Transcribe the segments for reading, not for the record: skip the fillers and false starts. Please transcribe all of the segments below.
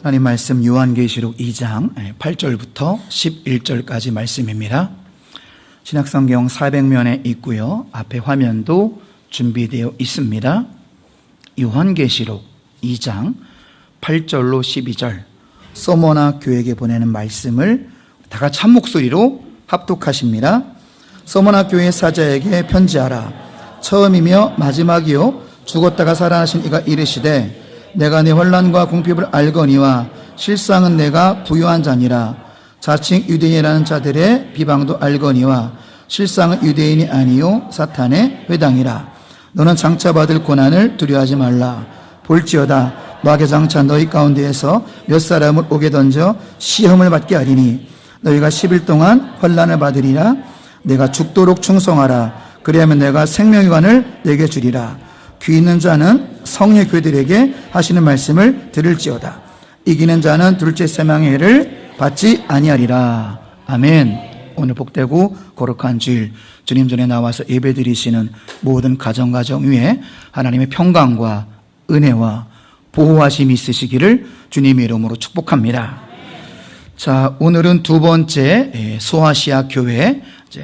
하나님 말씀 요한계시록 2장 8절부터 11절까지 말씀입니다. 신약성경 400면에 있고요. 앞에 화면도 준비되어 있습니다. 요한계시록 2장 8절로 12절 서머나 교회에게 보내는 말씀을 다 같이 한 목소리로 합독하십니다. 서머나 교회 사자에게 편지하라. 처음이며 마지막이요 죽었다가 살아나신 이가 이르시되 내가 네 환난과 궁핍을 알거니와 실상은 내가 부유한 자니라. 자칭 유대인이라는 자들의 비방도 알거니와 실상은 유대인이 아니요 사탄의 회당이라. 너는 장차 받을 고난을 두려워하지 말라. 볼지어다 마귀 장차 너희 가운데에서 몇 사람을 옥에 던져 시험을 받게 하리니 너희가 10일 동안 환난을 받으리라. 내가 죽도록 충성하라. 그리하면 내가 생명의 관을 내게 주리라. 귀 있는 자는 성의 교회들에게 하시는 말씀을 들을지어다. 이기는 자는 둘째 사망의 해를 받지 아니하리라. 아멘. 오늘 복되고 거룩한 주일 주님 전에 나와서 예배드리시는 모든 가정 위에 하나님의 평강과 은혜와 보호하심이 있으시기를 주님의 이름으로 축복합니다. 자, 오늘은 두 번째 소아시아 교회,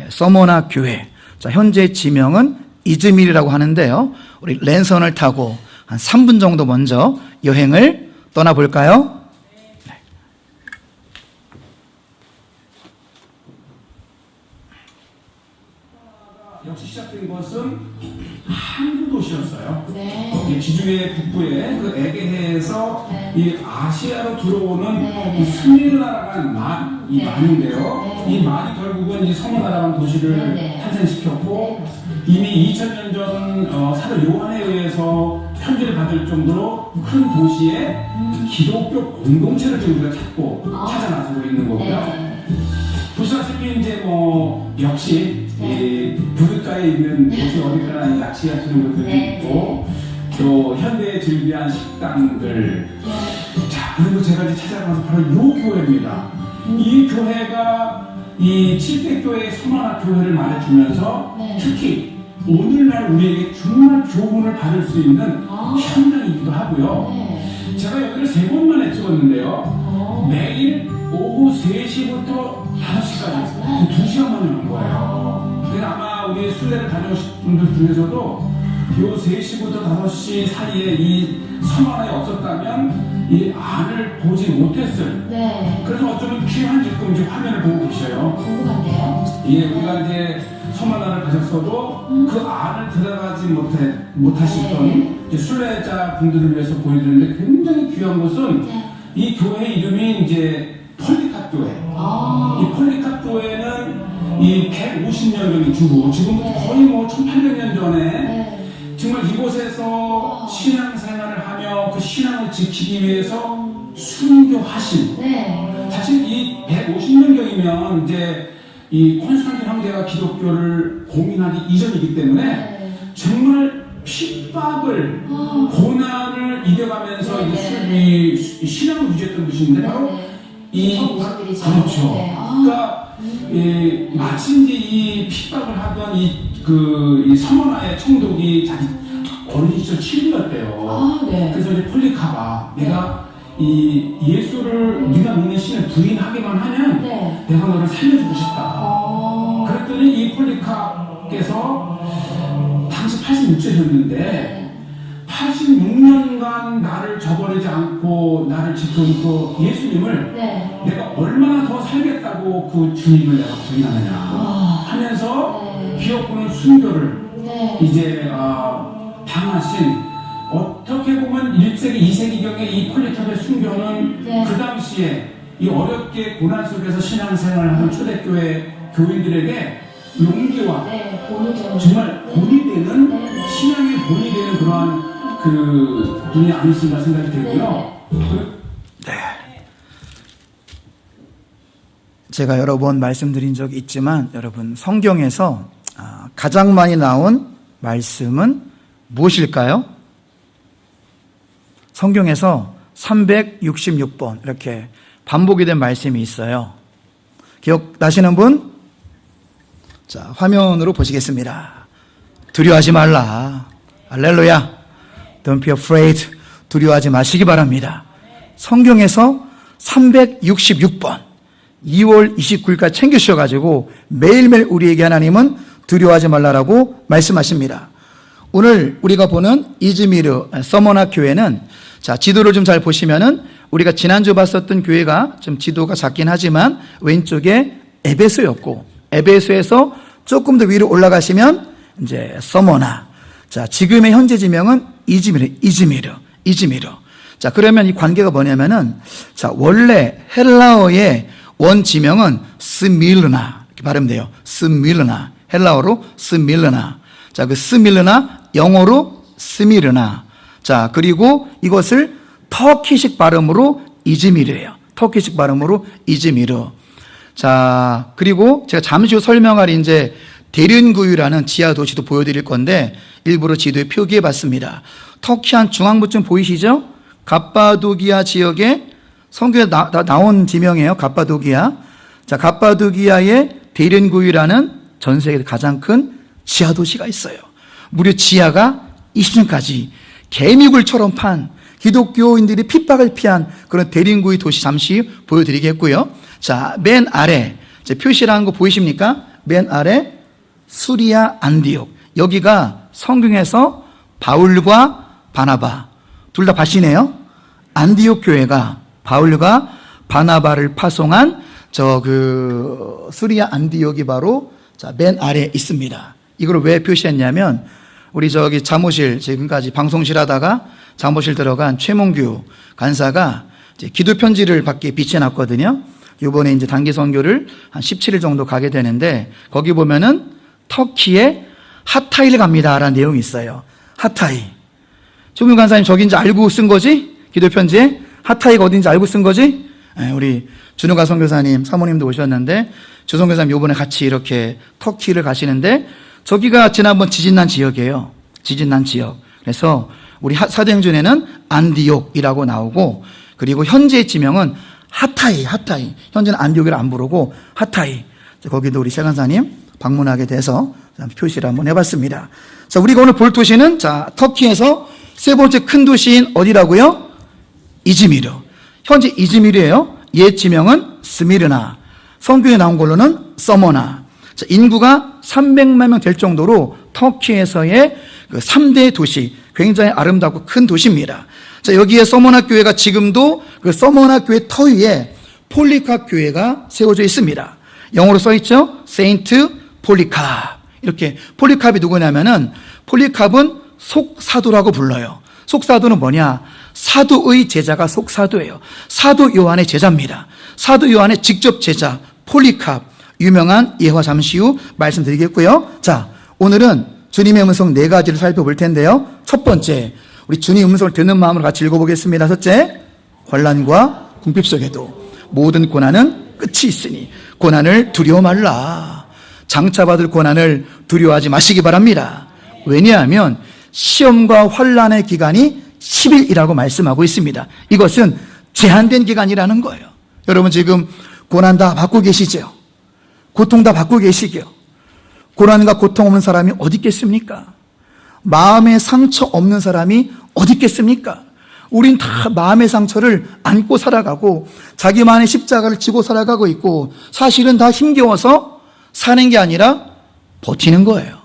서머나 교회. 자, 현재 지명은 이즈밀이라고 하는데요. 우리 랜선을 타고 한 3분 정도 먼저 여행을 떠나볼까요? 네. 역시 시작된 것은 항구 도시였어요. 네. 지중해 북부에 그 에게해에서 네. 이 아시아로 들어오는 네. 이 수메르나라는 이 네. 만인데요. 네. 이 만이 결국은 이 서머나라는 도시를 네. 탄생시켰고 네. 이미 2000년 전 사도 요한에 의해서 편지를 받을 정도로 큰 도시에 기독교 공동체를 지금 우리가 찾고 찾아 나서고 있는 거고요. 네. 보시다시피 이제 역시 네. 부둣가에 있는 도시 어디가나 낚시하시는 분들이 네. 있고 또 현대에 즐비한 식당들. 자, 그리고 제가 이제 찾아가서 바로 이 교회입니다. 이 교회가 이 7대 교회의 서머나 교회를 말해주면서 네. 특히 오늘날 우리에게 정말 교훈을 받을 수 있는 현장이기도 하고요. 네. 제가 여기를 3번만에 찍었는데요. 매일 오후 3시부터 5시까지 2시간만 하는 거예요. 그래서 아마 우리 순례를 다녀오신 분들 중에서도 요 3시부터 5시 사이에 이 서머나에 없었다면 이 안을 보지 못했을. 네. 그래서 어쩌면 귀한 지금 이제 화면을 보고 계셔요. 궁금한데요? 예, 우리가 이제 서머나를 가셨어도 그 안을 들어가지 못하셨던 네. 이제 순례자 분들을 위해서 보여드리는데 굉장히 귀한 것은 네. 이 교회 이름이 이제 폴리캅 교회. 이 폴리캅 교회는 이 150년 전의 주로 지금부터 네. 거의 1800년 전에 네. 정말 이곳에서 신앙생활을 하며 그 신앙을 지키기 위해서 순교하신. 네. 사실 이 150년경이면 이제 이 콘스탄틴 황제가 기독교를 공인하기 이전이기 때문에 네. 정말 핍박을 고난을 이겨가면서 이제 신앙을 유지했던 곳인데 바로 이 그렇죠. 네. 그러니까 마치 이제 이 핍박을 하던 이 서머나의 총독이 자기 어린 시절 친구였대요. 네. 그래서 이제 폴리카가 내가 이 예수를 네가 믿는 신을 부인하기만 하면 네. 내가 너를 살려주고 싶다. 그랬더니 이 폴리카께서 당시 86세였는데 86년간 나를 저버리지 않고 나를 지켜주고 예수님을 네. 내가 얼마나 더 살겠다고 그 주님을 내가 부인하느냐 하면서 네. 기업군은 순교를 네. 이제 당하신. 어떻게 보면 1세기, 2세기경에 이 폴리캅의 순교는 네. 그 당시에 이 어렵게 고난 속에서 신앙생활을 하는 초대교회 교인들에게 용기와 네. 본이 되는. 정말 본이 되는 네. 신앙의 본이 되는 그러한 분이 아니신가 생각이 들고요. 네. 제가 여러 번 말씀드린 적이 있지만 여러분 성경에서 가장 많이 나온 말씀은 무엇일까요? 성경에서 366번 이렇게 반복이 된 말씀이 있어요. 기억나시는 분? 자, 화면으로 보시겠습니다. 두려워하지 말라. 할렐루야. Don't be afraid. 두려워하지 마시기 바랍니다. 성경에서 366번 2월 29일까지 챙겨주셔가지고 매일매일 우리에게 하나님은 두려워하지 말라라고 말씀하십니다. 오늘 우리가 보는 이즈미르 서머나 교회는 자, 지도를 좀 잘 보시면은 우리가 지난주 봤었던 교회가 좀 지도가 작긴 하지만 왼쪽에 에베소였고 에베소에서 조금 더 위로 올라가시면 이제 서머나. 자, 지금의 현재 지명은 이즈미르. 자, 그러면 이 관계가 뭐냐면은 자, 원래 헬라어의 원 지명은 스밀르나 이렇게 발음돼요. 돼요. 스밀르나. 헬라어로 스밀르나. 자, 그 스밀르나 영어로 스미르나. 자, 그리고 이것을 터키식 발음으로 이즈미르예요. 터키식 발음으로 이즈미르. 자, 그리고 제가 잠시 후 설명할 이제 데른구유라는 지하 도시도 보여드릴 건데 일부러 지도에 표기해 봤습니다. 터키 한 중앙부쯤 보이시죠? 갑바도기아 지역에 성경에 나온 지명이에요. 갑바도기아. 자, 갑바도기아에 데른구유라는 전 세계 가장 큰 지하 도시가 있어요. 무려 지하가 20층까지 개미굴처럼 판 기독교인들이 핍박을 피한 그런 데른구유 도시 잠시 보여드리겠고요. 자, 맨 아래 표시라는 거 보이십니까? 맨 아래 수리아 안디옥. 여기가 성경에서 바울과 바나바 둘 다 바시네요. 안디옥 교회가 바울과 바나바를 파송한 수리아 안디옥이 바로 맨 아래에 있습니다. 이걸 왜 표시했냐면 우리 사무실 지금까지 방송실 하다가 사무실 들어간 최몽규 간사가 이제 기도 편지를 밖에 비치해놨거든요. 이번에 이제 단기 선교를 한 17일 정도 가게 되는데 거기 보면은 터키에 하타이를 갑니다라는 내용이 있어요. 하타이. 최몽규 간사님 저기 이제 알고 쓴 거지? 기도 편지에 하타이가 어딘지 알고 쓴 거지? 우리 준우가 선교사님 사모님도 오셨는데 주 선교사님 이번에 같이 이렇게 터키를 가시는데 저기가 지난번 지진난 지역이에요. 지진난 지역. 그래서 우리 사도행전에는 안디옥이라고 나오고 그리고 현재의 지명은 하타이. 현재는 안디옥이라 안 부르고 하타이. 거기도 우리 세 간사님 방문하게 돼서 표시를 한번 해봤습니다. 자, 우리가 오늘 볼 도시는 자, 터키에서 세 번째 큰 도시인 어디라고요? 이즈미르. 현재 이즈미르예요. 옛 지명은 스미르나. 성경에 나온 걸로는 서머나. 자, 인구가 300만 명 될 정도로 터키에서의 그 3대 도시, 굉장히 아름답고 큰 도시입니다. 자, 여기에 서머나 교회가 지금도 그 서머나 교회 터 위에 폴리캅 교회가 세워져 있습니다. 영어로 써 있죠? 세인트 폴리캅. 이렇게 폴리캅이 누구냐면은 폴리캅은 속사도라고 불러요. 속사도는 뭐냐? 사도의 제자가 속사도예요. 사도 요한의 제자입니다. 사도 요한의 직접 제자 폴리캅. 유명한 예화 잠시 후 말씀드리겠고요. 자, 오늘은 주님의 음성 4가지를 살펴볼 텐데요. 첫 번째, 우리 주님의 음성을 듣는 마음으로 같이 읽어보겠습니다. 첫째, 환난과 궁핍 속에도 모든 고난은 끝이 있으니 고난을 두려워 말라. 장차받을 고난을 두려워하지 마시기 바랍니다. 왜냐하면 시험과 환난의 기간이 10일이라고 말씀하고 있습니다. 이것은 제한된 기간이라는 거예요. 여러분 지금 고난 다 받고 계시죠? 고통 다 받고 계시죠? 고난과 고통 없는 사람이 어디 있겠습니까? 마음의 상처 없는 사람이 어디 있겠습니까? 우린 다 마음의 상처를 안고 살아가고 자기만의 십자가를 지고 살아가고 있고 사실은 다 힘겨워서 사는 게 아니라 버티는 거예요.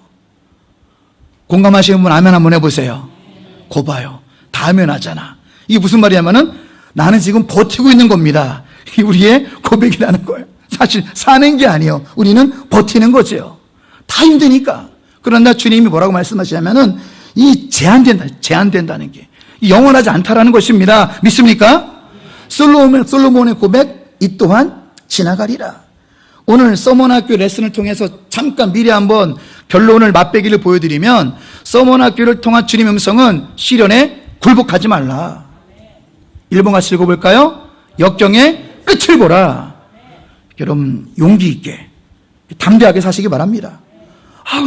공감하시는 분 아멘 한번 해보세요. 거 봐요. 다 아멘 하잖아. 이게 무슨 말이냐면은 나는 지금 버티고 있는 겁니다. 이게 우리의 고백이라는 거예요. 사실 사는 게 아니에요. 우리는 버티는 거죠. 다 힘드니까. 그러나 주님이 뭐라고 말씀하시냐면은 이 제한된다는 게 영원하지 않다라는 것입니다. 믿습니까? 솔로몬의 고백 이 또한 지나가리라. 오늘 서머나학교 레슨을 통해서 잠깐 미리 한번 결론을 맛배기를 보여드리면 서머나학교를 통한 주님의 음성은 시련에 굴복하지 말라. 1번 같이 읽어볼까요? 역경의 끝을 보라. 여러분 용기 있게 담대하게 사시기 바랍니다.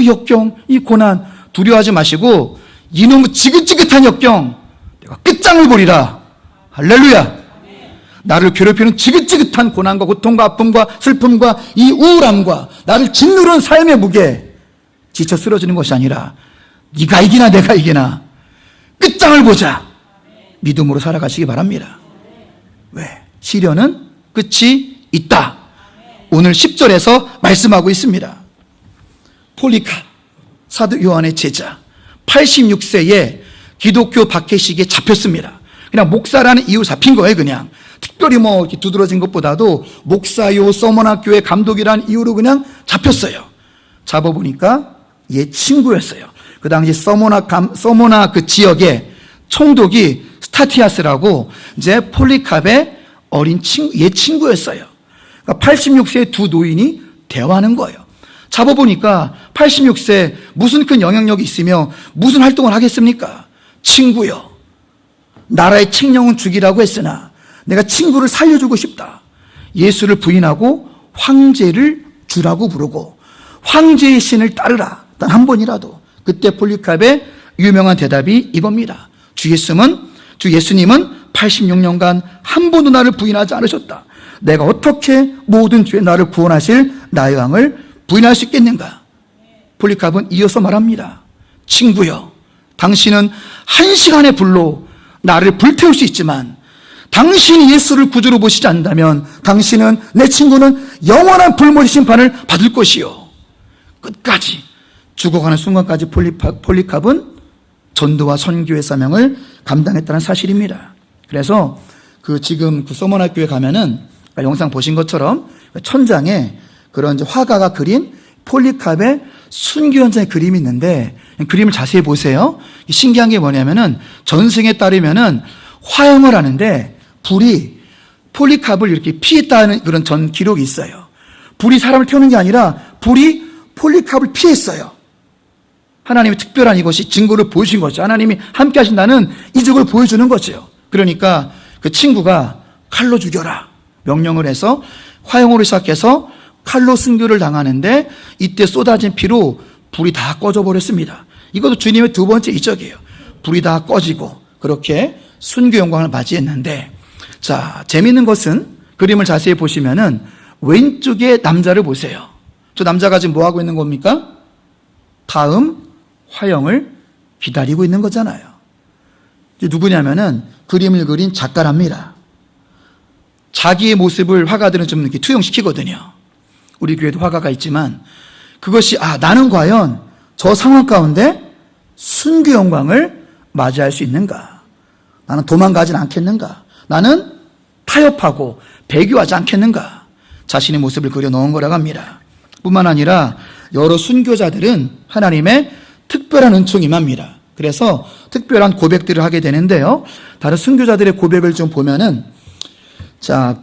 역경, 이 고난 두려워하지 마시고 이놈의 지긋지긋한 역경 내가 끝장을 보리라. 할렐루야. 나를 괴롭히는 지긋지긋한 고난과 고통과 아픔과 슬픔과 이 우울함과 나를 짓누르는 삶의 무게 지쳐 쓰러지는 것이 아니라 네가 이기나 내가 이기나 끝장을 보자. 믿음으로 살아가시기 바랍니다. 왜? 시련은 끝이 있다. 오늘 10절에서 말씀하고 있습니다. 폴리카, 사도 요한의 제자, 86세에 기독교 박해식에 잡혔습니다. 그냥 목사라는 이유 잡힌 거예요, 그냥. 특별히 뭐 이렇게 두드러진 것보다도 목사요, 서머나 교회 감독이라는 이유로 그냥 잡혔어요. 잡아보니까 얘 친구였어요. 그 당시 서머나 그 지역에 총독이 스타티아스라고 이제 폴리캅의 어린 친구, 얘 친구였어요. 그러니까 86세의 두 노인이 대화하는 거예요. 잡아보니까 86세 무슨 큰 영향력이 있으며 무슨 활동을 하겠습니까? 친구요. 나라의 칙령은 죽이라고 했으나 내가 친구를 살려주고 싶다. 예수를 부인하고 황제를 주라고 부르고 황제의 신을 따르라. 단 한 번이라도. 그때 폴리캅의 유명한 대답이 이겁니다. 주 예수님은 86년간 한 번도 나를 부인하지 않으셨다. 내가 어떻게 모든 죄 나를 구원하실 나의 왕을 부인할 수 있겠는가? 폴리캅은 이어서 말합니다. 친구여, 당신은 1시간의 불로 나를 불태울 수 있지만 당신이 예수를 구주로 보시지 않는다면 당신은, 내 친구는 영원한 불못의 심판을 받을 것이요. 끝까지 죽어가는 순간까지 폴리캅은 전도와 선교의 사명을 감당했다는 사실입니다. 그래서 지금 서머나 교회 가면은 영상 보신 것처럼 천장에 그런 이제 화가가 그린 폴리캅의 순교 현장의 그림이 있는데, 그림을 자세히 보세요. 신기한 게 뭐냐면은 전승에 따르면은 화형을 하는데 불이 폴리캅을 이렇게 피했다는 그런 전 기록이 있어요. 불이 사람을 태우는 게 아니라 불이 폴리캅을 피했어요. 하나님의 특별한 이것이 증거를 보여주신 거죠. 하나님이 함께 하신다는 이적을 보여주는 거죠. 그러니까 그 친구가 칼로 죽여라 명령을 해서 화형으로 시작해서 칼로 순교를 당하는데 이때 쏟아진 피로 불이 다 꺼져 버렸습니다. 이것도 주님의 두 번째 이적이에요. 불이 다 꺼지고 그렇게 순교 영광을 맞이했는데, 자, 재미있는 것은 그림을 자세히 보시면은 왼쪽에 남자를 보세요. 저 남자가 지금 뭐 하고 있는 겁니까? 다음 화형을 기다리고 있는 거잖아요. 누구냐면은 그림을 그린 작가랍니다. 자기의 모습을 화가들은 좀 이렇게 투영시키거든요. 우리 교회도 화가가 있지만 그것이 나는 과연 저 상황 가운데 순교 영광을 맞이할 수 있는가? 나는 도망가진 않겠는가? 나는 타협하고 배교하지 않겠는가? 자신의 모습을 그려놓은 거라고 합니다. 뿐만 아니라 여러 순교자들은 하나님의 특별한 은총이 임합니다. 그래서 특별한 고백들을 하게 되는데요. 다른 순교자들의 고백을 좀 보면은, 자,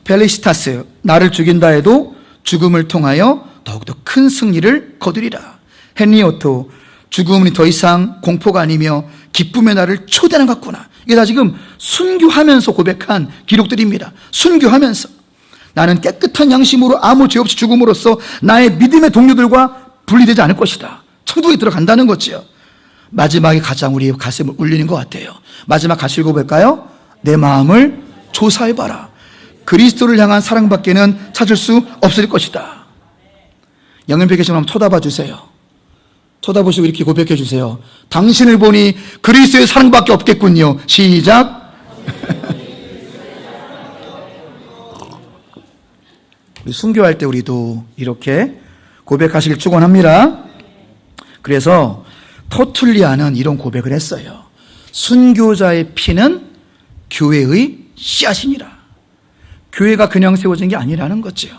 벨리시타스, 나를 죽인다 해도 죽음을 통하여 더욱더 큰 승리를 거두리라. 헨리오토, 죽음은 더 이상 공포가 아니며 기쁨의 날을 초대하는 것 같구나. 이게 다 지금 순교하면서 고백한 기록들입니다. 순교하면서 나는 깨끗한 양심으로 아무 죄 없이 죽음으로써 나의 믿음의 동료들과 분리되지 않을 것이다. 천국에 들어간다는 거지요. 마지막에 가장 우리의 가슴을 울리는 것 같아요. 마지막 같이 읽어볼까요? 내 마음을 조사해봐라. 그리스도를 향한 사랑밖에는 찾을 수 없을 것이다. 영연패 계신 분 한번 쳐다봐 주세요. 쳐다보시고 이렇게 고백해 주세요. 당신을 보니 그리스도의 사랑밖에 없겠군요. 시작. 우리 순교할 때 우리도 이렇게 고백하시길 축원합니다. 그래서 터툴리아는 이런 고백을 했어요. 순교자의 피는 교회의 씨앗이니라. 교회가 그냥 세워진 게 아니라는 거죠.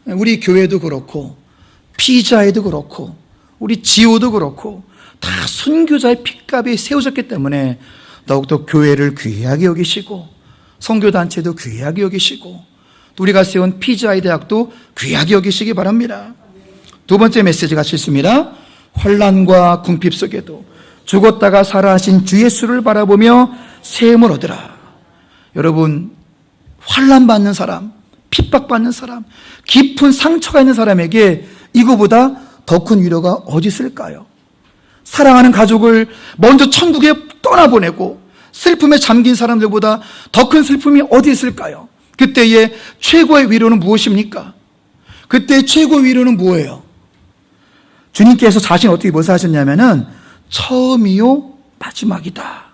우리 교회도 그렇고 피자에도 그렇고 우리 지오도 그렇고 다 순교자의 피값이 세워졌기 때문에 더욱더 교회를 귀하게 여기시고 선교단체도 귀하게 여기시고 또 우리가 세운 피자의 대학도 귀하게 여기시기 바랍니다. 두 번째 메시지가 있습니다. 환난과 궁핍 속에도 죽었다가 살아하신 주 예수를 바라보며 세움을 얻으라. 여러분, 환난받는 사람, 핍박받는 사람, 깊은 상처가 있는 사람에게 이거보다 더 큰 위로가 어디 있을까요? 사랑하는 가족을 먼저 천국에 떠나보내고 슬픔에 잠긴 사람들보다 더 큰 슬픔이 어디 있을까요? 그때의 최고의 위로는 무엇입니까? 그때의 최고의 위로는 뭐예요? 주님께서 자신 어떻게 묘사하셨냐면은 처음이요 마지막이다.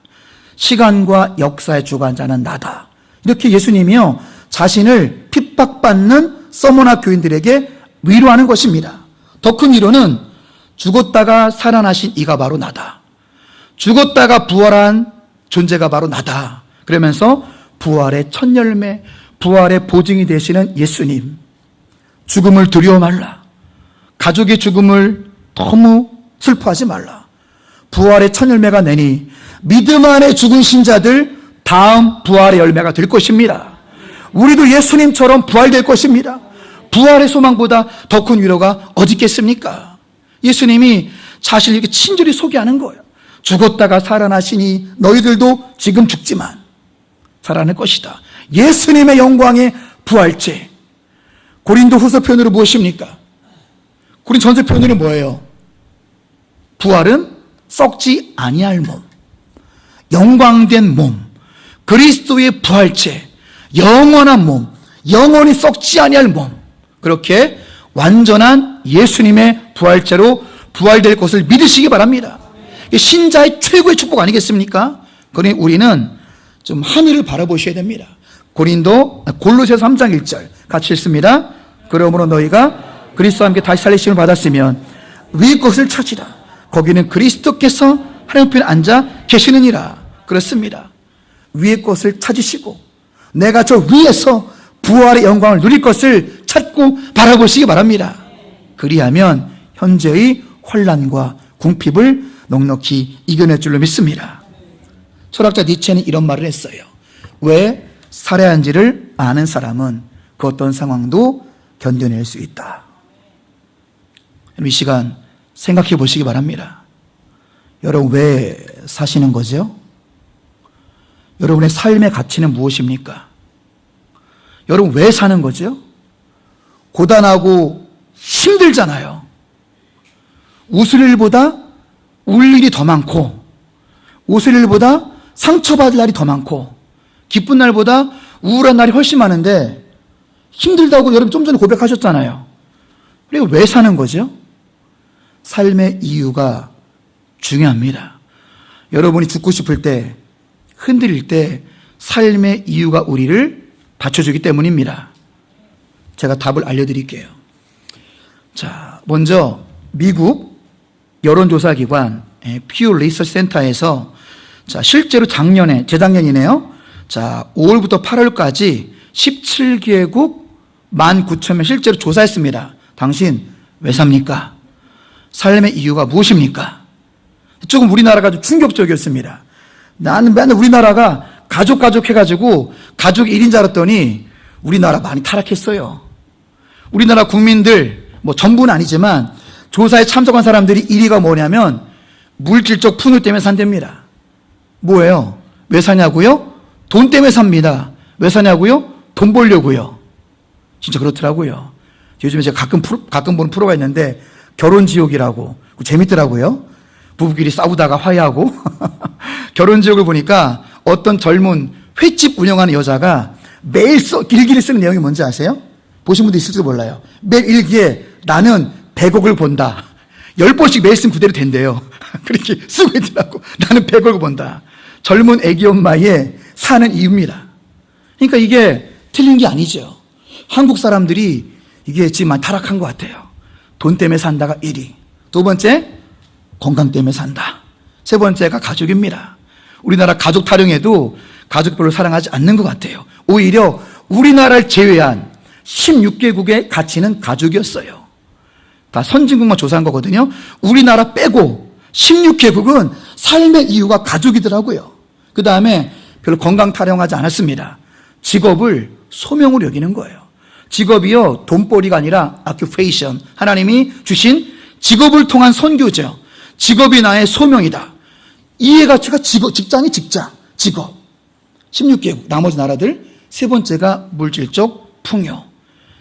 시간과 역사의 주관자는 나다. 이렇게 예수님이요, 자신을 핍박받는 서머나 교인들에게 위로하는 것입니다. 더 큰 위로는 죽었다가 살아나신 이가 바로 나다. 죽었다가 부활한 존재가 바로 나다. 그러면서 부활의 첫 열매, 부활의 보증이 되시는 예수님, 죽음을 두려워 말라. 가족의 죽음을 너무 슬퍼하지 말라. 부활의 첫 열매가 내니 믿음 안에 죽은 신자들 다음 부활의 열매가 될 것입니다. 우리도 예수님처럼 부활될 것입니다. 부활의 소망보다 더 큰 위로가 어디 있겠습니까? 예수님이 자신을 이렇게 친절히 소개하는 거예요. 죽었다가 살아나시니 너희들도 지금 죽지만 살아날 것이다. 예수님의 영광의 부활체. 고린도 후서 표현으로 무엇입니까? 고린 전서 표현으로 뭐예요? 부활은 썩지 아니할 몸, 영광된 몸, 그리스도의 부활체, 영원한 몸, 영원히 썩지 아니할 몸, 그렇게 완전한 예수님의 부활체로 부활될 것을 믿으시기 바랍니다. 신자의 최고의 축복 아니겠습니까? 그러니 우리는 좀 하늘을 바라보셔야 됩니다. 골로새서 3장 1절 같이 읽습니다. 그러므로 너희가 그리스도와 함께 다시 살리심을 받았으면 위의 것을 찾으라. 거기는 그리스도께서 하나님 편에 앉아 계시느니라. 그렇습니다. 위의 것을 찾으시고 내가 저 위에서 부활의 영광을 누릴 것을 찾고 바라보시기 바랍니다. 그리하면 현재의 환난과 궁핍을 넉넉히 이겨낼 줄로 믿습니다. 철학자 니체는 이런 말을 했어요. 왜 살아야 하는지를 아는 사람은 그 어떤 상황도 견뎌낼 수 있다. 이 시간 생각해 보시기 바랍니다. 여러분 왜 사시는 거죠? 여러분의 삶의 가치는 무엇입니까? 여러분 왜 사는 거죠? 고단하고 힘들잖아요. 웃을 일보다 울 일이 더 많고, 웃을 일보다 상처받을 날이 더 많고, 기쁜 날보다 우울한 날이 훨씬 많은데 힘들다고 여러분 좀 전에 고백하셨잖아요. 그리고 왜 사는 거죠? 삶의 이유가 중요합니다. 여러분이 죽고 싶을 때, 흔들릴 때 삶의 이유가 우리를 받쳐주기 때문입니다. 제가 답을 알려드릴게요. 자, 먼저 미국 여론조사기관 퓨 리서치 센터에서 자, 실제로 작년에, 재작년이네요. 자, 5월부터 8월까지 17개국 19,000명 실제로 조사했습니다. 당신 왜 삽니까? 삶의 이유가 무엇입니까? 조금 우리나라가 좀 충격적이었습니다. 나는 맨날 우리나라가 가족 해가지고 가족 1인 줄 알았더니 우리나라 많이 타락했어요. 우리나라 국민들, 뭐 전부는 아니지만 조사에 참석한 사람들이 1위가 뭐냐면 물질적 풍요 때문에 산답니다. 뭐예요? 왜 사냐고요? 돈 때문에 삽니다. 왜 사냐고요? 돈 벌려고요. 진짜 그렇더라고요. 요즘에 제가 가끔 보는 프로가 있는데 결혼지옥이라고 재밌더라고요. 부부끼리 싸우다가 화해하고 결혼지옥을 보니까 어떤 젊은 횟집 운영하는 여자가 매일 일기를 쓰는 내용이 뭔지 아세요? 보신 분도 있을지도 몰라요. 매일 일기에 나는 100억을 번다. 10번씩 매일 쓰면 그대로 된대요. 그렇게 쓰고 있더라고. 나는 100억을 번다. 젊은 애기 엄마의 사는 이유입니다. 그러니까 이게 틀린 게 아니죠. 한국 사람들이 이게 지금 많이 타락한 것 같아요. 돈 때문에 산다가 1위. 두 번째, 건강 때문에 산다. 세 번째가 가족입니다. 우리나라 가족 타령에도 가족 별로 사랑하지 않는 것 같아요. 오히려 우리나라를 제외한 16개국의 가치는 가족이었어요. 다 선진국만 조사한 거거든요. 우리나라 빼고 16개국은 삶의 이유가 가족이더라고요. 그 다음에 별로 건강 타령하지 않았습니다. 직업을 소명으로 여기는 거예요. 직업이요, 돈벌이가 아니라 occupation. 하나님이 주신 직업을 통한 선교죠. 직업이 나의 소명이다. 이해가치가 직장이 직업. 16개국, 나머지 나라들. 세 번째가 물질적 풍요.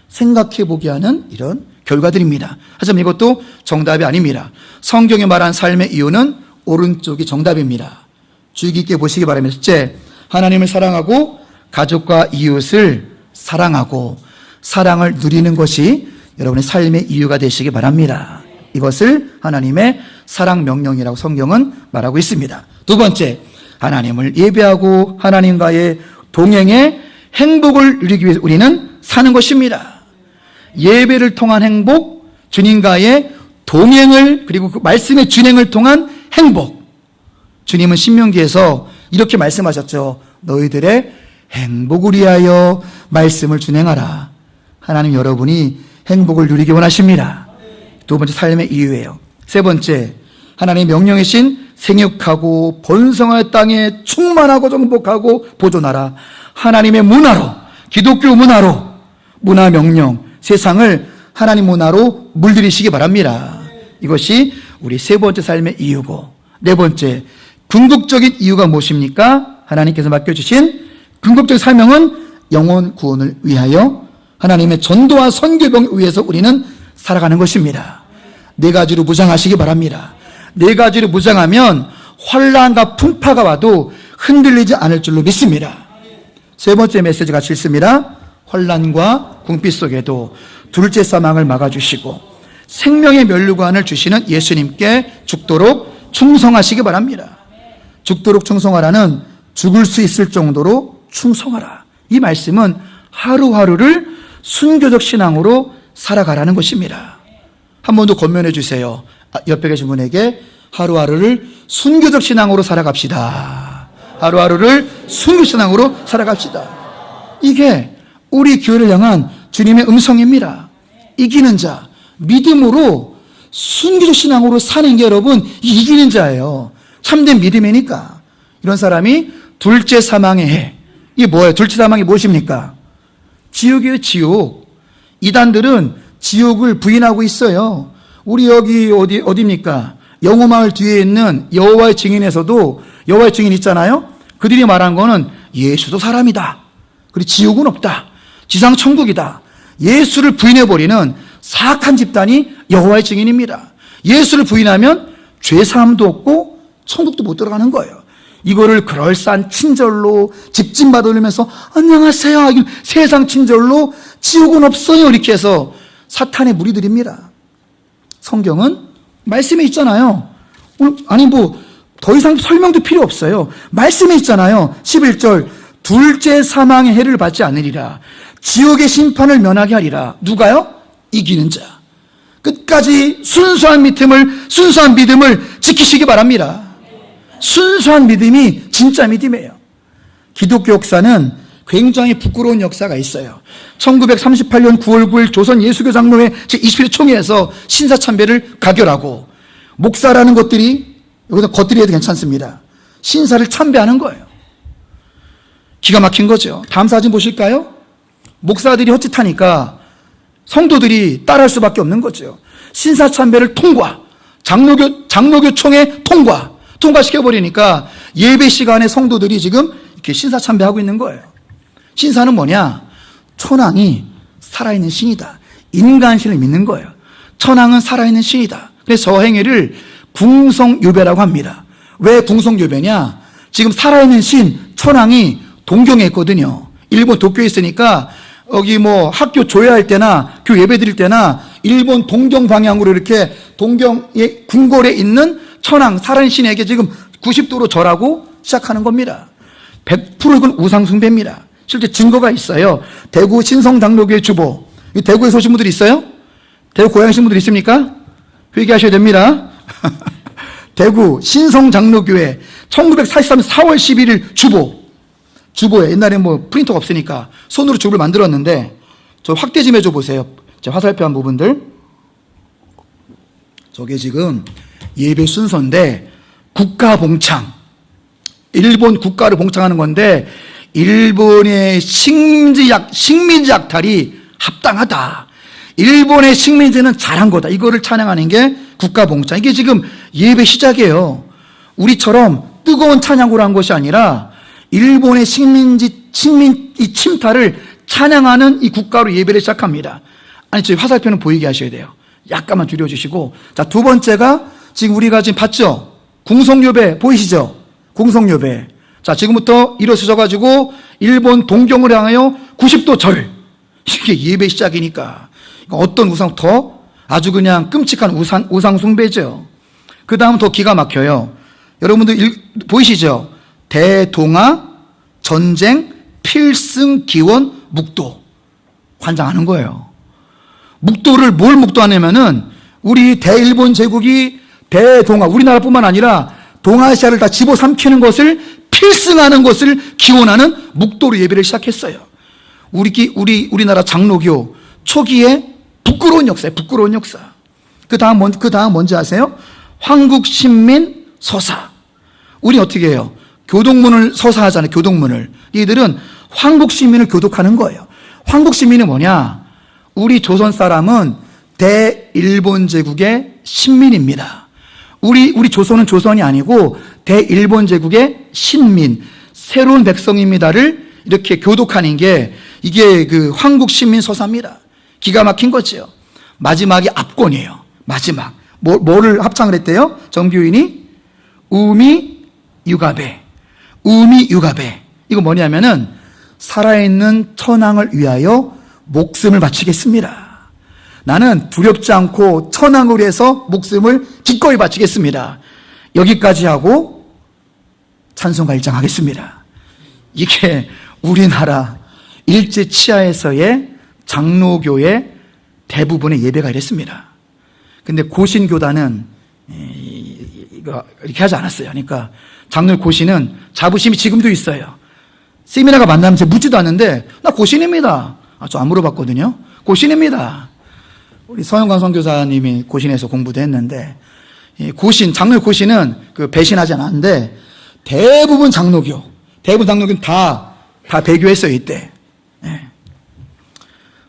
생각해보게 하는 이런 결과들입니다. 하지만 이것도 정답이 아닙니다. 성경이 말한 삶의 이유는 오른쪽이 정답입니다. 주의 깊게 보시기 바랍니다. 첫째, 하나님을 사랑하고 가족과 이웃을 사랑하고 사랑을 누리는 것이 여러분의 삶의 이유가 되시기 바랍니다. 이것을 하나님의 사랑 명령이라고 성경은 말하고 있습니다. 두 번째, 하나님을 예배하고 하나님과의 동행에 행복을 누리기 위해서 우리는 사는 것입니다. 예배를 통한 행복, 주님과의 동행을, 그리고 그 말씀의 준행을 통한 행복. 주님은 신명기에서 이렇게 말씀하셨죠. 너희들의 행복을 위하여 말씀을 준행하라. 하나님, 여러분이 행복을 누리기 원하십니다. 두 번째, 삶의 이유예요. 세 번째, 하나님의 명령이신 생육하고 번성할 땅에 충만하고 정복하고 보존하라. 하나님의 문화로, 기독교 문화로, 문화 명령, 세상을 하나님 문화로 물들이시기 바랍니다. 이것이 우리 세 번째 삶의 이유고, 네 번째, 궁극적인 이유가 무엇입니까? 하나님께서 맡겨주신 궁극적인 사명은 영혼 구원을 위하여 하나님의 전도와 선교병에 의해서 우리는 살아가는 것입니다. 네 가지로 무장하시기 바랍니다. 네 가지로 무장하면 환난과 풍파가 와도 흔들리지 않을 줄로 믿습니다. 세 번째 메시지 같이 읽습니다. 환난과 궁핍 속에도 둘째 사망을 막아주시고 생명의 면류관을 주시는 예수님께 죽도록 충성하시기 바랍니다. 죽도록 충성하라는 죽을 수 있을 정도로 충성하라. 이 말씀은 하루하루를 순교적 신앙으로 살아가라는 것입니다. 한 번 더 권면해 주세요. 옆에 계신 분에게 하루하루를 순교적 신앙으로 살아갑시다. 하루하루를 순교 신앙으로 살아갑시다. 이게 우리 교회를 향한 주님의 음성입니다. 이기는 자, 믿음으로 순교적 신앙으로 사는 게 여러분 이기는 자예요. 참된 믿음이니까. 이런 사람이 둘째 사망의 해. 이게 뭐예요? 둘째 사망이 무엇입니까? 지옥이에요, 지옥. 이단들은 지옥을 부인하고 있어요. 우리 여기 어디입니까? 영호마을 뒤에 있는 여호와의 증인에서도 여호와의 증인 있잖아요. 그들이 말한 거는 예수도 사람이다. 그리고 지옥은 없다. 지상 천국이다. 예수를 부인해버리는 사악한 집단이 여호와의 증인입니다. 예수를 부인하면 죄사함도 없고 천국도 못 들어가는 거예요. 이거를 그럴싸한 친절로 집집 받으면서 안녕하세요, 세상 친절로 지옥은 없어요, 이렇게 해서 사탄의 무리들입니다. 성경은 말씀에 있잖아요. 아니 뭐 더 이상 설명도 필요 없어요. 말씀에 있잖아요. 11절, 둘째 사망의 해를 받지 않으리라. 지옥의 심판을 면하게 하리라. 누가요? 이기는 자. 끝까지 순수한 믿음을 지키시기 바랍니다. 순수한 믿음이 진짜 믿음이에요. 기독교 역사는 굉장히 부끄러운 역사가 있어요. 1938년 9월 9일 조선 예수교 장로회 제21회 총회에서 신사참배를 가결하고 목사라는 것들이 여기서 겉들이 해도 괜찮습니다. 신사를 참배하는 거예요. 기가 막힌 거죠. 다음 사진 보실까요? 목사들이 헛짓하니까 성도들이 따라할 수밖에 없는 거죠. 신사참배를 통과, 장로교 총회 통과시켜버리니까 예배 시간에 성도들이 지금 이렇게 신사참배하고 있는 거예요. 신사는 뭐냐? 천황이 살아있는 신이다. 인간신을 믿는 거예요. 천황은 살아있는 신이다. 그래서 저 행위를 궁성요배라고 합니다. 왜 궁성요배냐? 지금 살아있는 신 천황이 동경했거든요. 일본 도쿄에 있으니까 여기 뭐 학교 조회할 때나 교회 예배 드릴 때나 일본 동경 방향으로 이렇게 동경의 궁궐에 있는 천황 살아있는 신에게 지금 90도로 절하고 시작하는 겁니다. 100% 이건 우상숭배입니다. 실제 증거가 있어요. 대구 신성장로교회 주보. 대구에서 오신 분들 있어요? 대구 고향 오신 분들 있습니까? 회개하셔야 됩니다. 대구 신성장로교회 1943년 4월 11일 주보에 옛날에 뭐 프린터가 없으니까 손으로 주보를 만들었는데 저 확대 좀 해줘 보세요. 제 화살표한 부분들. 저게 지금 예배 순서인데 국가 봉창. 일본 국가를 봉창하는 건데 일본의 식민지 약탈이 합당하다. 일본의 식민지는 잘한 거다. 이거를 찬양하는 게 국가 봉창. 이게 지금 예배 시작이에요. 우리처럼 뜨거운 찬양으로 한 것이 아니라 일본의 이 침탈을 찬양하는 이 국가로 예배를 시작합니다. 아니, 저희 화살표는 보이게 하셔야 돼요. 약간만 줄여주시고. 자, 두 번째가 지금 우리가 지금 봤죠? 궁성요배 보이시죠? 궁성요배. 자, 지금부터 일어서셔가지고 일본 동경을 향하여 90도 절. 이게 예배 시작이니까. 어떤 우상부터 아주 그냥 끔찍한 우상 숭배죠. 그 다음 더 기가 막혀요. 여러분들 보이시죠? 대동아 전쟁 필승 기원 묵도 환장하는 거예요. 묵도를 뭘 묵도하냐면은 우리 대일본 제국이 대동아 우리나라뿐만 아니라 동아시아를 다 집어삼키는 것을 필승하는 것을 기원하는 묵도로 예배를 시작했어요. 우리나라 장로교 초기에 부끄러운 역사예요. 부끄러운 역사. 그 다음 뭔지 아세요? 황국신민 서사. 우리 어떻게 해요? 교동문을 서사하잖아요. 교동문을. 이들은 황국신민을 교독하는 거예요. 황국신민은 뭐냐? 우리 조선 사람은 대일본 제국의 신민입니다. 우리 조선은 조선이 아니고 대일본 제국의 신민, 새로운 백성입니다를 이렇게 교독하는 게 이게 그 황국신민 서사입니다. 기가 막힌 거죠. 마지막이 압권이에요. 마지막. 뭐를 합창을 했대요? 정규인이 우미 유가베. 우미 유가베. 이거 뭐냐면은 살아있는 천황을 위하여 목숨을 바치겠습니다. 나는 두렵지 않고 천황을 위해서 목숨을 기꺼이 바치겠습니다. 여기까지 하고 찬송가 1장 하겠습니다. 이게 우리나라 일제 치하에서의 장로교의 대부분의 예배가 이랬습니다. 근데 고신교단은 이거 이렇게 하지 않았어요. 그러니까 장로의 고신은 자부심이 지금도 있어요. 세미나가 만나면 제가 묻지도 않는데 나 고신입니다. 저 안 물어봤거든요. 고신입니다. 우리 서영관 선교사님이 고신에서 공부도 했는데 장로의 고신은 그 배신하지 않았는데 대부분 장로교는 다 배교했어요. 이때.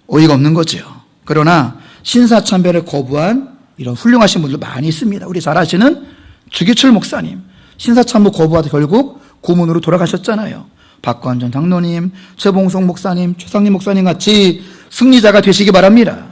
어이가 없는 거죠. 그러나 신사참배를 거부한 이런 훌륭하신 분들 많이 있습니다. 우리 잘 아시는 주기철 목사님 신사참배 거부하다 결국 고문으로 돌아가셨잖아요. 박관전 장로님, 최봉성 목사님, 최상림 목사님 같이 승리자가 되시기 바랍니다.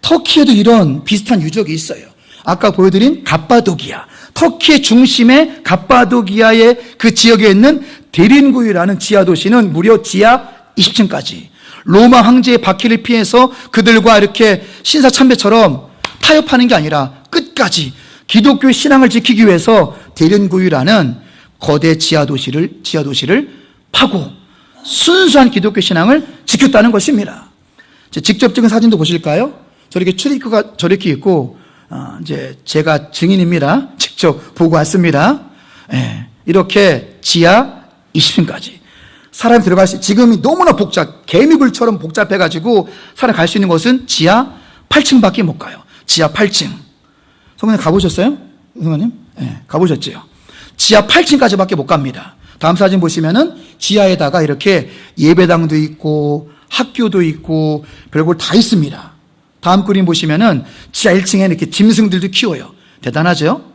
터키에도 이런 비슷한 유적이 있어요. 아까 보여드린 갑바도기아, 터키의 중심에 갑바도기아의 그 지역에 있는 데린구이라는 지하 도시는 무려 지하 20층까지 로마 황제의 바퀴를 피해서 그들과 이렇게 신사참배처럼 타협하는 게 아니라 끝까지 기독교의 신앙을 지키기 위해서 데린구이라는 거대 지하 도시를 파고 순수한 기독교 신앙을 지켰다는 것입니다. 직접적인 사진도 보실까요? 저렇게 출입구가 저렇게 있고 이제 제가 증인입니다. 직접 보고 왔습니다. 이렇게 지하 20층까지 사람이 들어갈 수 지금이 너무나 개미굴처럼 복잡해가지고 사람이 갈 수 있는 곳은 지하 8층밖에 못 가요. 지하 8층. 성관님 가보셨어요? 성관님? 가보셨죠? 지하 8층까지밖에 못 갑니다. 다음 사진 보시면은 지하에다가 이렇게 예배당도 있고 학교도 있고 별걸 다 있습니다. 다음 그림 보시면은 지하 1층에 이렇게 짐승들도 키워요. 대단하죠?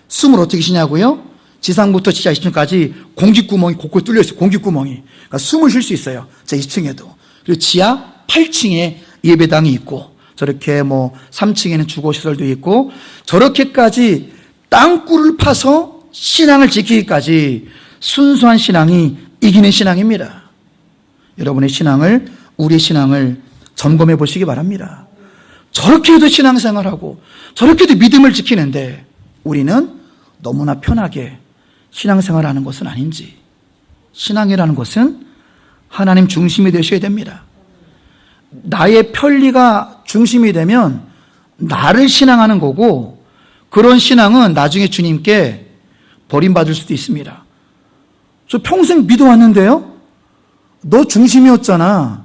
숨을 어떻게 쉬냐고요? 지상부터 지하 20층까지 공기구멍이 곳곳 뚫려 있어요. 공기구멍이. 그러니까 숨을 쉴 수 있어요. 자, 20층에도. 그리고 지하 8층에 예배당이 있고 저렇게 3층에는 주거시설도 있고 저렇게까지 땅굴을 파서 신앙을 지키기까지 순수한 신앙이 이기는 신앙입니다. 여러분의 신앙을, 우리의 신앙을 점검해 보시기 바랍니다. 저렇게 해도 신앙생활하고 저렇게 해도 믿음을 지키는데 우리는 너무나 편하게 신앙생활하는 것은 아닌지. 신앙이라는 것은 하나님 중심이 되셔야 됩니다. 나의 편리가 중심이 되면 나를 신앙하는 거고 그런 신앙은 나중에 주님께 버림받을 수도 있습니다. 저 평생 믿어왔는데요? 너 중심이었잖아.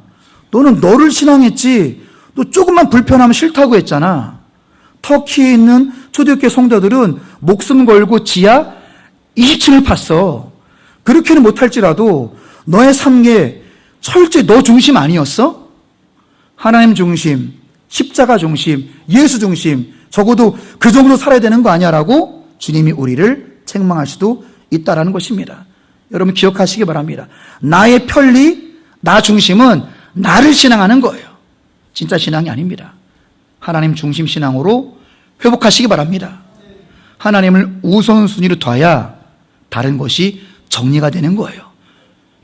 너는 너를 신앙했지. 너 조금만 불편하면 싫다고 했잖아. 터키에 있는 초대교회 성도들은 목숨 걸고 지하 20층을 팠어. 그렇게는 못할지라도 너의 삶에 철저히 너 중심 아니었어? 하나님 중심, 십자가 중심, 예수 중심, 적어도 그 정도 살아야 되는 거 아니야라고 주님이 우리를 책망할 수도 있다라는 것입니다. 여러분 기억하시기 바랍니다. 나의 편리, 나 중심은 나를 신앙하는 거예요. 진짜 신앙이 아닙니다. 하나님 중심 신앙으로 회복하시기 바랍니다. 하나님을 우선순위로 둬야 다른 것이 정리가 되는 거예요.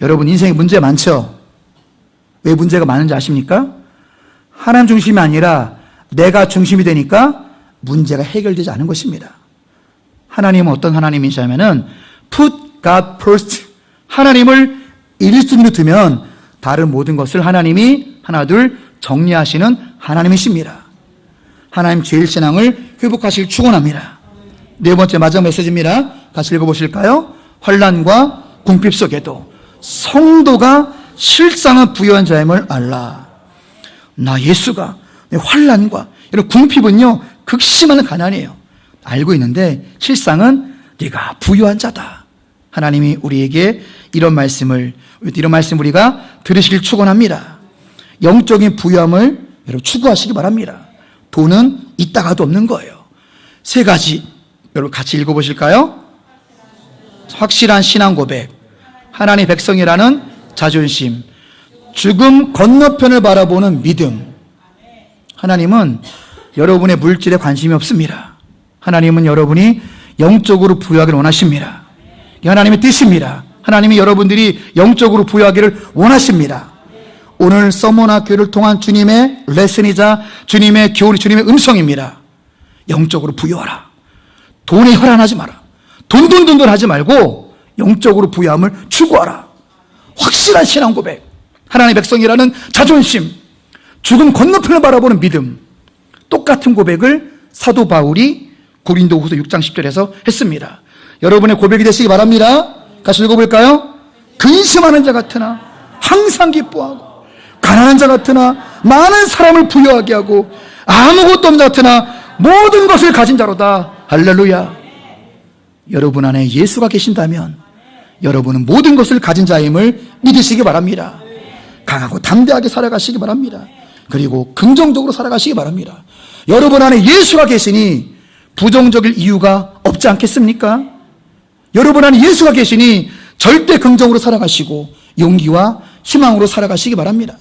여러분 인생에 문제 많죠? 왜 문제가 많은지 아십니까? 하나님 중심이 아니라 내가 중심이 되니까 문제가 해결되지 않은 것입니다. 하나님은 어떤 하나님이시냐면은 put God first, 하나님을 1순위로 두면 다른 모든 것을 하나님이 하나둘 정리하시는 하나님이십니다. 하나님 죄일 신앙을 회복하실 축원합니다. 네 번째 마지막 메시지입니다. 같이 읽어보실까요? 환난과 궁핍 속에도 성도가 실상은 부유한 자임을 알라. 나 예수가 내 환난과 이런 궁핍은요 극심한 가난이에요. 알고 있는데 실상은 네가 부유한 자다. 하나님이 우리에게 이런 말씀을 우리가 들으시길 축원합니다. 영적인 부유함을 여러분 추구하시기 바랍니다. 돈은 있다가도 없는 거예요. 세 가지 여러분 같이 읽어보실까요? 확실한 신앙 고백, 하나님의 백성이라는 자존심, 죽음 건너편을 바라보는 믿음. 하나님은 여러분의 물질에 관심이 없습니다. 하나님은 여러분이 영적으로 부유하기를 원하십니다. 이게 하나님의 뜻입니다. 하나님이 여러분들이 영적으로 부유하기를 원하십니다. 오늘 서머나 교회를 통한 주님의 레슨이자 주님의 교훈이 주님의 음성입니다. 영적으로 부유하라. 돈에 혈안하지 마라. 돈 하지 말고 영적으로 부유함을 추구하라. 확실한 신앙 고백, 하나님의 백성이라는 자존심, 죽음 건너편을 바라보는 믿음. 똑같은 고백을 사도 바울이 고린도후서 6장 10절에서 했습니다. 여러분의 고백이 되시기 바랍니다. 같이 읽어볼까요? 근심하는 자 같으나 항상 기뻐하고, 가난한 자 같으나 많은 사람을 부유하게 하고, 아무것도 없는 자 같으나 모든 것을 가진 자로다. 할렐루야. 여러분 안에 예수가 계신다면 여러분은 모든 것을 가진 자임을 믿으시기 바랍니다. 강하고 담대하게 살아가시기 바랍니다. 그리고 긍정적으로 살아가시기 바랍니다. 여러분 안에 예수가 계시니 부정적일 이유가 없지 않겠습니까? 여러분 안에 예수가 계시니 절대 긍정으로 살아가시고 용기와 희망으로 살아가시기 바랍니다.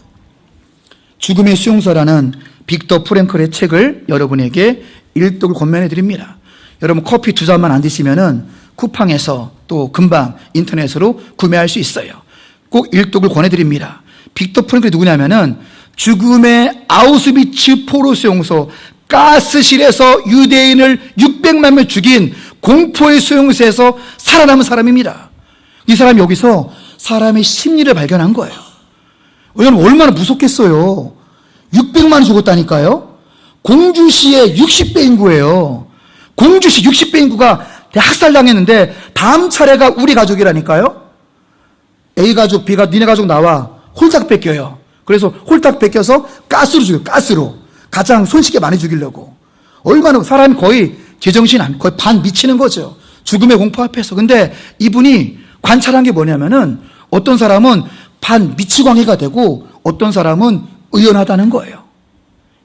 죽음의 수용소라는 빅터 프랭클의 책을 여러분에게 일독을 권면해 드립니다. 여러분 커피 2잔만 안 드시면은 쿠팡에서 또 금방 인터넷으로 구매할 수 있어요. 꼭 일독을 권해드립니다. 빅터 프랭클이 누구냐면은 죽음의 아우슈비츠 포로 수용소, 가스실에서 유대인을 600만 명 죽인 공포의 수용소에서 살아남은 사람입니다. 이 사람이 여기서 사람의 심리를 발견한 거예요. 여러분 얼마나 무섭겠어요. 600만이 죽었다니까요. 공주시의 60배 인구예요. 공주시 60배 인구가 학살당했는데 다음 차례가 우리 가족이라니까요. A가족, B가족, 니네 가족 나와. 홀딱 뺏겨요. 그래서 홀딱 뺏겨서 가스로 죽여요. 가스로. 가장 손쉽게 많이 죽이려고. 얼마나 사람이 거의 제정신 안, 거의 반 미치는 거죠. 죽음의 공포 앞에서. 근데 이분이 관찰한 게 뭐냐면은 어떤 사람은 반 미치광이가 되고 어떤 사람은 의연하다는 거예요.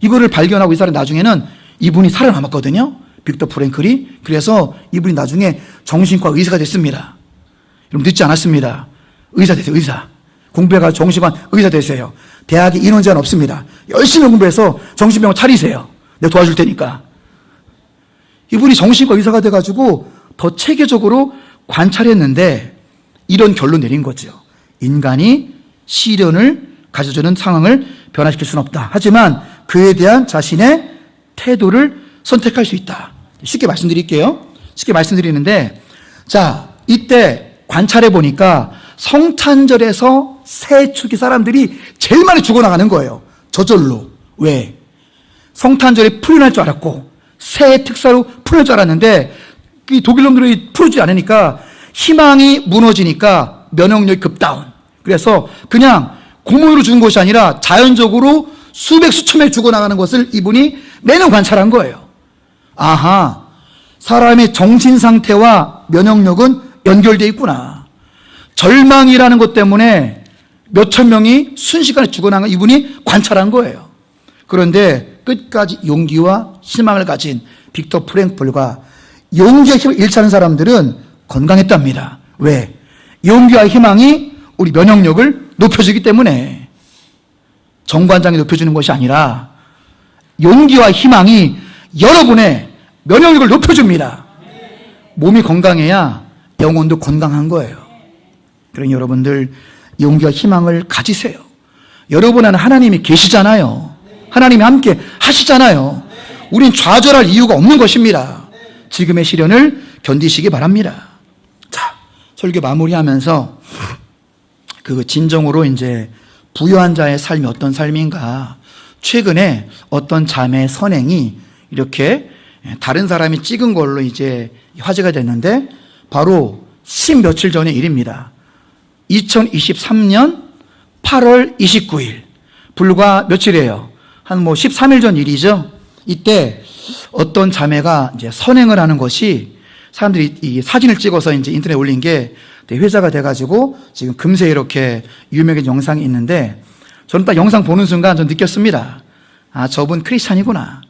이거를 발견하고 이 사람 나중에는 이분이 살아남았거든요. 빅터 프랭클이. 그래서 이분이 나중에 정신과 의사가 됐습니다. 여러분 늦지 않았습니다. 의사 되세요. 의사. 공부해가지고 정신과 의사 되세요. 대학에 인원 제한 없습니다. 열심히 공부해서 정신병원 차리세요. 내가 도와줄 테니까. 이분이 정신과 의사가 돼가지고 더 체계적으로 관찰했는데 이런 결론 내린 거죠. 인간이 시련을 가져주는 상황을 변화시킬 수는 없다. 하지만 그에 대한 자신의 태도를 선택할 수 있다. 쉽게 말씀드릴게요. 쉽게 말씀드리는데, 자, 이때 관찰해 보니까 성탄절에서 새 축이 사람들이 제일 많이 죽어나가는 거예요. 저절로. 왜? 성탄절에 풀려날 줄 알았고 새해 특사로 풀릴 줄 알았는데 이 독일 놈들이 풀어주지 않으니까 희망이 무너지니까 면역력이 급다운. 그래서 그냥 공무원으로 죽은 것이 아니라 자연적으로 수백 수천 명이 죽어나가는 것을 이분이 매년 관찰한 거예요. 아하, 사람의 정신 상태와 면역력은 연결되어 있구나. 절망이라는 것 때문에 몇천 명이 순식간에 죽어나간 걸 이분이 관찰한 거예요. 그런데 끝까지 용기와 희망을 가진 빅터 프랭클과 용기와 힘을 잃지 않은 사람들은 건강했답니다. 왜? 용기와 희망이 우리 면역력을 높여주기 때문에. 정관장이 높여주는 것이 아니라 용기와 희망이 여러분의 면역력을 높여줍니다. 몸이 건강해야 영혼도 건강한 거예요. 그러니 여러분들 용기와 희망을 가지세요. 여러분 안에 하나님이 계시잖아요. 하나님이 함께 하시잖아요. 우린 좌절할 이유가 없는 것입니다. 지금의 시련을 견디시기 바랍니다. 자, 설교 마무리하면서 그 진정으로 이제 부유한 자의 삶이 어떤 삶인가. 최근에 어떤 자매의 선행이 이렇게 다른 사람이 찍은 걸로 이제 화제가 됐는데 바로 10 며칠 전의 일입니다. 2023년 8월 29일. 불과 며칠이에요. 한 13일 전 일이죠. 이때 어떤 자매가 이제 선행을 하는 것이 사람들이 이 사진을 찍어서 이제 인터넷에 올린 게 회자가 돼가지고 지금 금세 이렇게 유명해진 영상이 있는데 저는 딱 영상 보는 순간 전 느꼈습니다. 아, 저분 크리스찬이구나.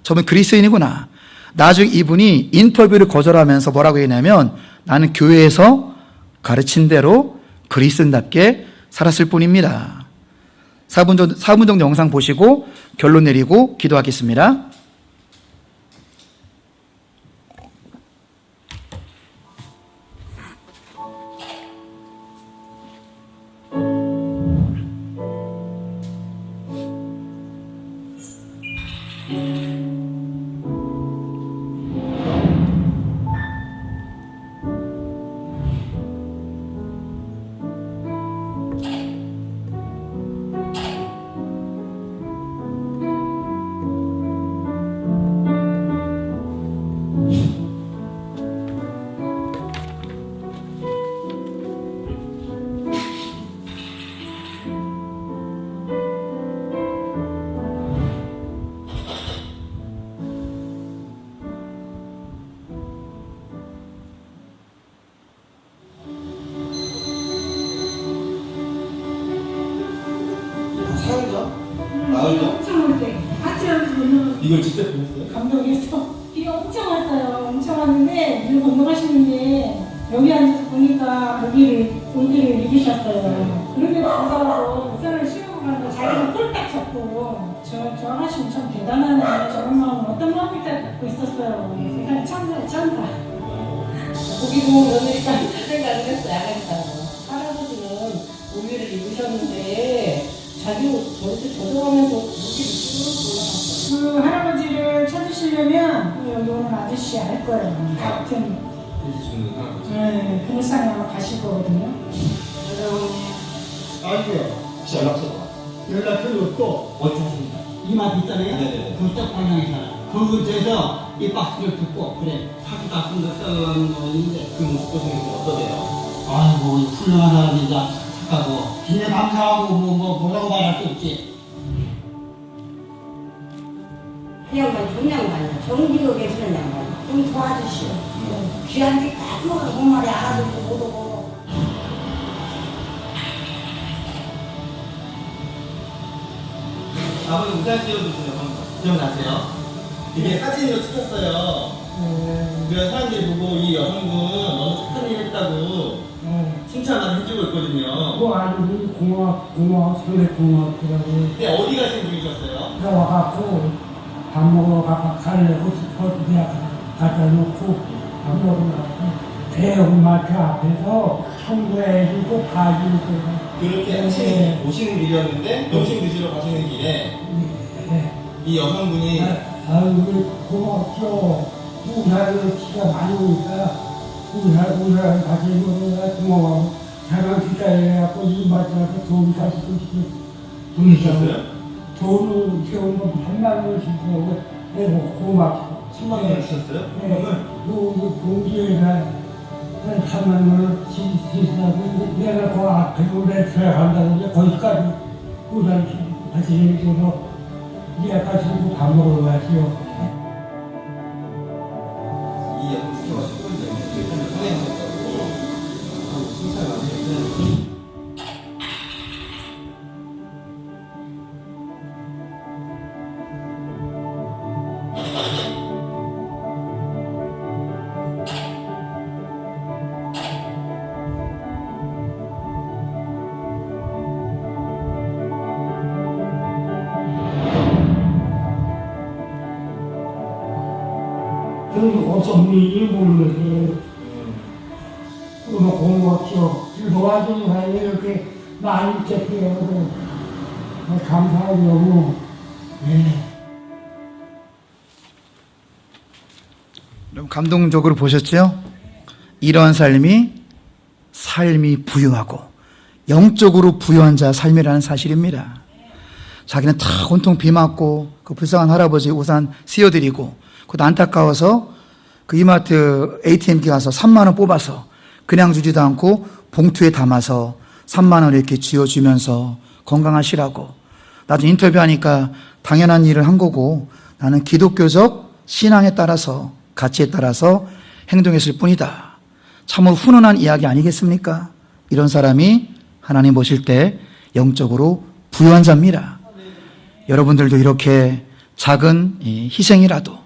저분 그리스인이구나. 나중에 이분이 인터뷰를 거절하면서 뭐라고 했냐면 나는 교회에서 가르친 대로 그리스인답게 살았을 뿐입니다. 4분 정도 영상 보시고 결론 내리고 기도하겠습니다. 이걸 직접 보셨어요? 감동했어. 비가 엄청 왔어요. 엄청 왔는데 물 건너가시는데 여기 앉아서 보니까 고기를 익으셨어요. 그런데도 불구하고 우산을 씌우고 가니까 자기는 홀딱 잡고 저 아가씨는 참 대단하네. 저런 마음은 어떤 마음일까 갖고 있었어요. 세상에 천사. 고기 보고 며느리가 생각을 했어요. 안 했다고. 할아버지는 고기를 입으셨는데 자기도 저렇게 젖어가면서 고기를 쭉 올라갔어요. 그 할아버지를 찾으시려면 여기 오는 아저씨 알 거예요. 같은 그 물상에 아마 가실 거거든요. 아니요. 혹시 연락처도 또 어디 사십니까? 이마트 있잖아요. 네네네. 그쪽 방향에 살아요. 그 근처에서 이 박스를 듣고 그래 파기 같은 거 써는 거인데 그 모습 보시면 어떠세요? 아이고 훌륭한 사람이자 착하고 진짜 감사하고 뭐 뭐라고 말할 수 없지. 그 양반 정양반이야. 정기로 계시는 양반. 좀 도와주시오. 귀한지 까먹어 정말에 알아듣고 못하고. 아버님 우산 씌워주시는 건 기억나세요? 이게 사진으로 찍혔어요. 그래서 사람들이 보고 이 여성분 너무 착한 일 했다고 칭찬만 해주고 있거든요. 뭐 아니 고마워 상대 고맙더라고. 근데 어디 가신 분이셨어요? 내가 와갖고 밥 먹으러 가려고 싶어 내가 갖다 놓고 밥 먹으러 가고 대형마트 앞에서 청구해주고 봐주고 그렇게 하시는 오시는 길이었는데 음식 드시러 가시는 길에 이 여성분이 아유 고맙죠. 우사를 기가 많이 오니까 우사를 같이 먹으라 고마워. 잠깐 기다려갖고 이 마트 앞에 돈 가지고 돈 주셨어요? 돈을 세운 거 8만 원씩 주고 내가 고맙고 10만 원을 주셨어요? 그 공주에다 3만 원을 지시하고 내가 그 앞에 오래 들어간다는데 거기까지 우산 같이 해줘서 내가 같이 밥 먹으러 가시오. 이 여성 지켜가지고 이제 선행하셨다고 하고 칭찬을 많이 했는데 그런 어떤 일이 모르겠어요. 그러면 고맙죠. 도와주는 사람이 이렇게 많이 있겠어요. 감사하려고. 여러분 감동적으로 보셨죠? 이러한 삶이 부유하고 영적으로 부유한 자 삶이라는 사실입니다. 자기는 다 온통 비 맞고 그 불쌍한 할아버지 우산 씌워드리고 그것도 안타까워서 그 이마트 ATM기 가서 3만 원 뽑아서 그냥 주지도 않고 봉투에 담아서 3만 원 이렇게 쥐어주면서 건강하시라고. 나중에 인터뷰하니까 당연한 일을 한 거고 나는 기독교적 신앙에 따라서 가치에 따라서 행동했을 뿐이다. 참으로 훈훈한 이야기 아니겠습니까? 이런 사람이 하나님 보실 때 영적으로 부유한 자입니다. 여러분들도 이렇게 작은 희생이라도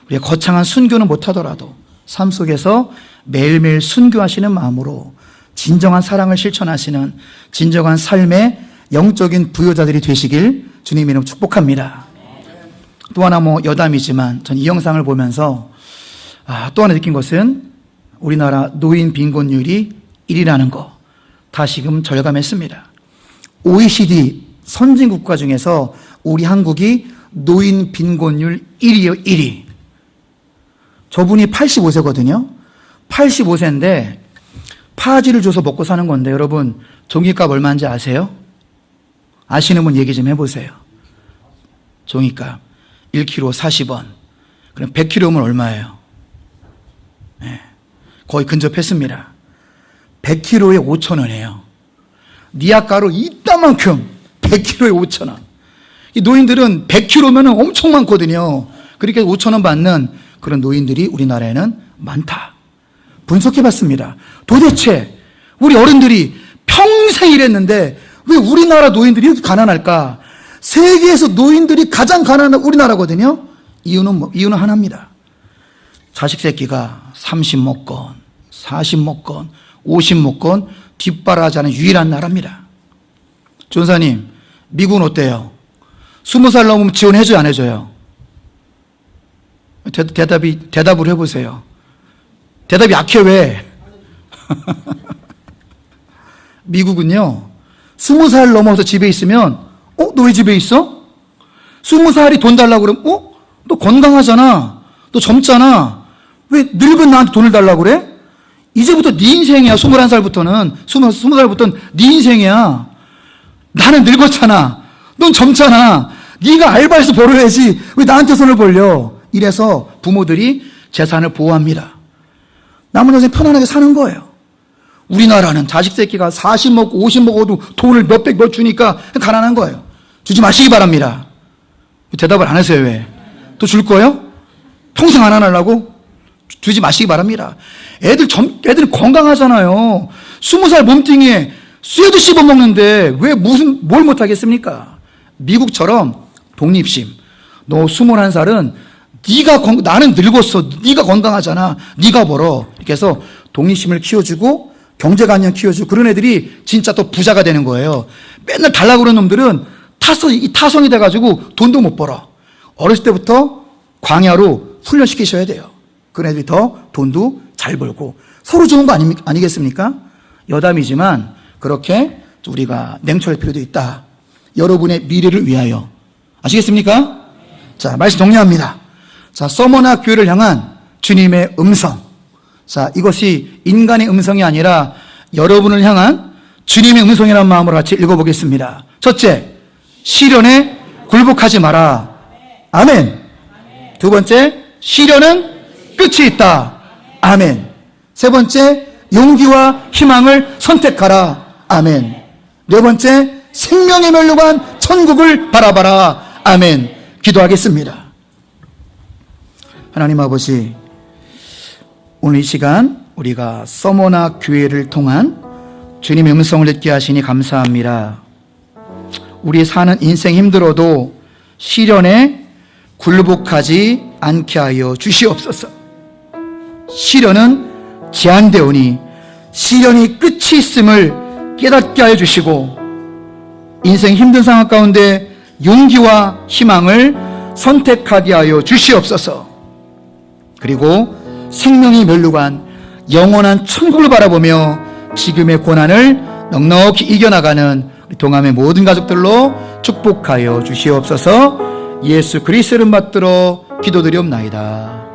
우리가 거창한 순교는 못하더라도 삶 속에서 매일매일 순교하시는 마음으로 진정한 사랑을 실천하시는 진정한 삶의 영적인 부유자들이 되시길 주님 이름 축복합니다. 또 하나 여담이지만 전 이 영상을 보면서 또 하나 느낀 것은 우리나라 노인 빈곤율이 1위라는 거 다시금 절감했습니다. OECD 선진국가 중에서 우리 한국이 노인 빈곤율 1위요, 1위. 저분이 85세거든요. 85세인데 파지를 줘서 먹고 사는 건데 여러분 종이값 얼마인지 아세요? 아시는 분 얘기 좀 해보세요. 종이값 1kg 40원. 그럼 100kg면 얼마예요? 네, 거의 근접했습니다. 100kg에 5,000원이에요. 니아가루 이따만큼 100kg에 5,000원. 이 노인들은 100kg면 엄청 많거든요. 그렇게 5,000원 받는 그런 노인들이 우리나라에는 많다. 분석해봤습니다. 도대체 우리 어른들이 평생 일했는데 왜 우리나라 노인들이 이렇게 가난할까? 세계에서 노인들이 가장 가난한 우리나라거든요. 이유는 하나입니다. 자식 새끼가 30 먹건 40 먹건 50 먹건 뒷바라지 하는 유일한 나라입니다. 전사님, 미국은 어때요? 20살 넘으면 지원해줘요, 안 해줘요? 대답을 해보세요. 대답이 약해, 왜? 미국은요, 20살 넘어서 집에 있으면, 너 왜 집에 있어? 20살이 돈 달라고 그러면, 너 건강하잖아. 너 젊잖아. 왜 늙은 나한테 돈을 달라고 그래? 이제부터 네 인생이야. 21살부터는 20살부터는 네 인생이야. 나는 늙었잖아. 넌 젊잖아. 네가 알바해서 벌어야지. 왜 나한테 손을 벌려? 이래서 부모들이 재산을 보호합니다. 남은 여생 편안하게 사는 거예요. 우리나라는 자식 새끼가 40 먹고 50 먹어도 돈을 몇백 몇 주니까 가난한 거예요. 주지 마시기 바랍니다. 대답을 안 하세요. 왜? 또 줄 거예요? 평생 안 하려고? 주지 마시기 바랍니다. 애들 건강하잖아요. 20살 몸뚱이에 쇠도 씹어 먹는데 왜 뭘 못하겠습니까? 미국처럼 독립심. 너 21살은 나는 늙었어. 네가 건강하잖아. 네가 벌어. 이렇게 해서 독립심을 키워주고 경제관념 키워주고 그런 애들이 진짜 또 부자가 되는 거예요. 맨날 달라고 그러는 놈들은 타성이 돼가지고 돈도 못 벌어. 어렸을 때부터 광야로 훈련시키셔야 돼요. 그런 애들이 더 돈도 잘 벌고 서로 좋은 거 아니겠습니까? 여담이지만 그렇게 우리가 냉철할 필요도 있다. 여러분의 미래를 위하여. 아시겠습니까? 자, 말씀 정리합니다. 자, 서머나 교회를 향한 주님의 음성. 자, 이것이 인간의 음성이 아니라 여러분을 향한 주님의 음성이라는 마음으로 같이 읽어보겠습니다. 첫째, 시련에 굴복하지 마라. 아멘. 두 번째, 시련은 끝이 있다. 아멘. 세 번째, 용기와 희망을 선택하라. 아멘. 네 번째, 생명의 멸류관 천국을 바라봐라. 아멘. 기도하겠습니다. 하나님 아버지, 오늘 이 시간 우리가 서머나 교회를 통한 주님의 음성을 듣게 하시니 감사합니다. 우리 사는 인생 힘들어도 시련에 굴복하지 않게 하여 주시옵소서. 시련은 제한되오니 시련이 끝이 있음을 깨닫게 하여 주시고 인생 힘든 상황 가운데 용기와 희망을 선택하게 하여 주시옵소서. 그리고 생명의 멸류관 영원한 천국을 바라보며 지금의 고난을 넉넉히 이겨나가는 우리 동암의 모든 가족들로 축복하여 주시옵소서. 예수 그리스도를 받들어 기도드리옵나이다.